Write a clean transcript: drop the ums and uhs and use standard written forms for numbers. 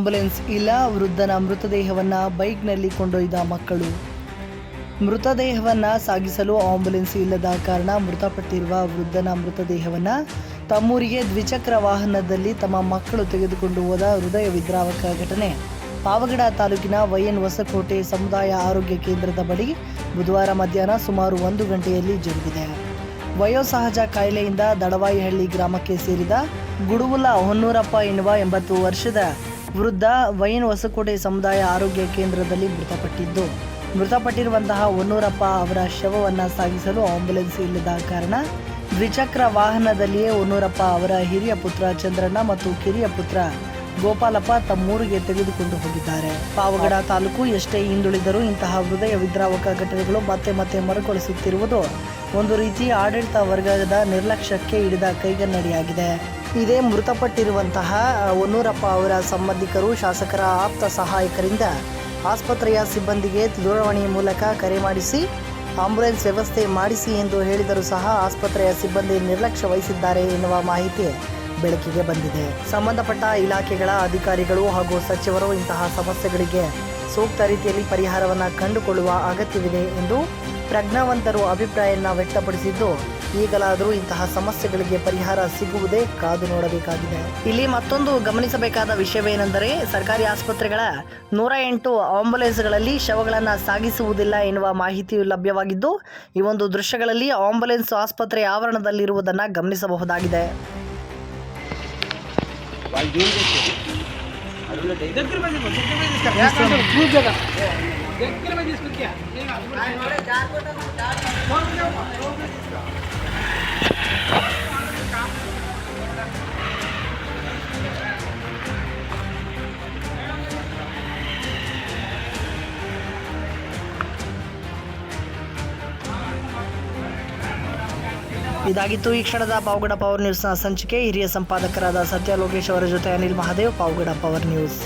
Ambulance ಇಲ್ಲ, ವೃದ್ಧನ ಮೃತದೇಹವನ್ನು ಬೈಕ್ನಲ್ಲಿ ಕೊಂಡೊಯ್ದ ಮಕ್ಕಳು. ಮೃತದೇಹವನ್ನು ಸಾಗಿಸಲು ಆಂಬ್ಯುಲೆನ್ಸ್ ಇಲ್ಲದ ಕಾರಣ ಮೃತಪಟ್ಟಿರುವ ವೃದ್ಧನ ಮೃತದೇಹವನ್ನು ತಮ್ಮೂರಿಗೆ ದ್ವಿಚಕ್ರ ವಾಹನದಲ್ಲಿ ತಮ್ಮ ಮಕ್ಕಳು ತೆಗೆದುಕೊಂಡು ಹೋದ ಹೃದಯ ವಿದ್ರಾವಕ ಘಟನೆ ಪಾವಗಡ ತಾಲೂಕಿನ ವೈಎನ್ ಹೊಸಕೋಟೆ ಸಮುದಾಯ ಆರೋಗ್ಯ ಕೇಂದ್ರದ ಬಳಿ ಬುಧವಾರ ಮಧ್ಯಾಹ್ನ ಸುಮಾರು 1 ಗಂಟೆಯಲ್ಲಿ ಜರುಗಿದೆ. ವಯೋಸಹಜ ಕಾಯಿಲೆಯಿಂದ ದಡವಾಯಿಹಳ್ಳಿ ಗ್ರಾಮಕ್ಕೆ ಸೇರಿದ ಗುಡುವುಲ ಹೊನ್ನೂರಪ್ಪ ಎನ್ನುವ 80 ವರ್ಷದ ವೃದ್ಧ ವೈಎನ್ ಹೊಸಕೋಟೆ ಸಮುದಾಯ ಆರೋಗ್ಯ ಕೇಂದ್ರದಲ್ಲಿ ಮೃತಪಟ್ಟಿದ್ದು, ಮೃತಪಟ್ಟಿರುವಂತಹ ಹೊನ್ನೂರಪ್ಪ ಅವರ ಶವವನ್ನು ಸಾಗಿಸಲು ಆಂಬ್ಯುಲೆನ್ಸ್ ಇಲ್ಲದ ಕಾರಣ ದ್ವಿಚಕ್ರ ವಾಹನದಲ್ಲಿಯೇ ಹೊನ್ನೂರಪ್ಪ ಅವರ ಹಿರಿಯ ಪುತ್ರ ಚಂದ್ರಣ್ಣ ಮತ್ತು ಕಿರಿಯ ಪುತ್ರ ಗೋಪಾಲಪ್ಪ ತಮ್ಮೂರಿಗೆ ತೆಗೆದುಕೊಂಡು ಹೋಗಿದ್ದಾರೆ. ಪಾವಗಡ ತಾಲೂಕು ಎಷ್ಟೇ ಹಿಂದುಳಿದರೂ ಇಂತಹ ಹೃದಯ ವಿದ್ರಾವಕ ಘಟನೆಗಳು ಮತ್ತೆ ಮತ್ತೆ ಮರುಕಳಿಸುತ್ತಿರುವುದು ಒಂದು ರೀತಿ ಆಡಳಿತ ವರ್ಗದ ನಿರ್ಲಕ್ಷ್ಯಕ್ಕೆ ಹಿಡಿದ ಕೈಗನ್ನಡಿಯಾಗಿದೆ. ಇದೇ ಮೃತಪಟ್ಟಿರುವಂತಹ ಹೊನ್ನೂರಪ್ಪ ಅವರ ಸಂಬಂಧಿಕರು ಶಾಸಕರ ಆಪ್ತ ಸಹಾಯಕರಿಂದ ಆಸ್ಪತ್ರೆಯ ಸಿಬ್ಬಂದಿಗೆ ದೂರವಾಣಿ ಮೂಲಕ ಕರೆ ಮಾಡಿಸಿ ಆಂಬ್ಯುಲೆನ್ಸ್ ವ್ಯವಸ್ಥೆ ಮಾಡಿಸಿ ಎಂದು ಹೇಳಿದರೂ ಸಹ ಆಸ್ಪತ್ರೆಯ ಸಿಬ್ಬಂದಿ ನಿರ್ಲಕ್ಷ್ಯ ವಹಿಸಿದ್ದಾರೆ ಎನ್ನುವ ಮಾಹಿತಿ ಬೆಳಕಿಗೆ ಬಂದಿದೆ. ಸಂಬಂಧಪಟ್ಟ ಇಲಾಖೆಗಳ ಅಧಿಕಾರಿಗಳು ಹಾಗೂ ಸಚಿವರು ಇಂತಹ ಸಮಸ್ಯೆಗಳಿಗೆ ಸೂಕ್ತ ರೀತಿಯಲ್ಲಿ ಪರಿಹಾರವನ್ನು ಕಂಡುಕೊಳ್ಳುವ ಅಗತ್ಯವಿದೆ ಎಂದು ಪ್ರಜ್ಞಾವಂತರು ಅಭಿಪ್ರಾಯವನ್ನು ವ್ಯಕ್ತಪಡಿಸಿದ್ದು, ಈಗಲಾದರೂ ಇಂತಹ ಸಮಸ್ಯೆಗಳಿಗೆ ಪರಿಹಾರ ಸಿಗುವುದೇ ಕಾದು ನೋಡಬೇಕಾಗಿದೆ. ಇಲ್ಲಿ ಮತ್ತೊಂದು ಗಮನಿಸಬೇಕಾದ ವಿಷಯವೇನೆಂದರೆ, ಸರ್ಕಾರಿ ಆಸ್ಪತ್ರೆಗಳ 108 ಆಂಬ್ಯುಲೆನ್ಸ್ಗಳಲ್ಲಿ ಶವಗಳನ್ನು ಸಾಗಿಸುವುದಿಲ್ಲ ಎನ್ನುವ ಮಾಹಿತಿಯು ಲಭ್ಯವಾಗಿದ್ದು, ಈ ಒಂದು ದೃಶ್ಯಗಳಲ್ಲಿ ಆಂಬ್ಯುಲೆನ್ಸ್ ಆಸ್ಪತ್ರೆ ಆವರಣದಲ್ಲಿರುವುದನ್ನು ಗಮನಿಸಬಹುದಾಗಿದೆ. ಇದಾಗಿತ್ತು ಈ ಕ್ಷಣದ ಪಾವಗಡ ಪವರ್ ನ್ಯೂಸ್ನ ಸಂಚಿಕೆ. ಹಿರಿಯ ಸಂಪಾದಕರಾದ ಸತ್ಯ ಲೋಕೇಶ್ ಅವರ ಜೊತೆ ಅನಿಲ್ ಮಹಾದೇವ್, ಪಾವಗಡ ಪವರ್ ನ್ಯೂಸ್.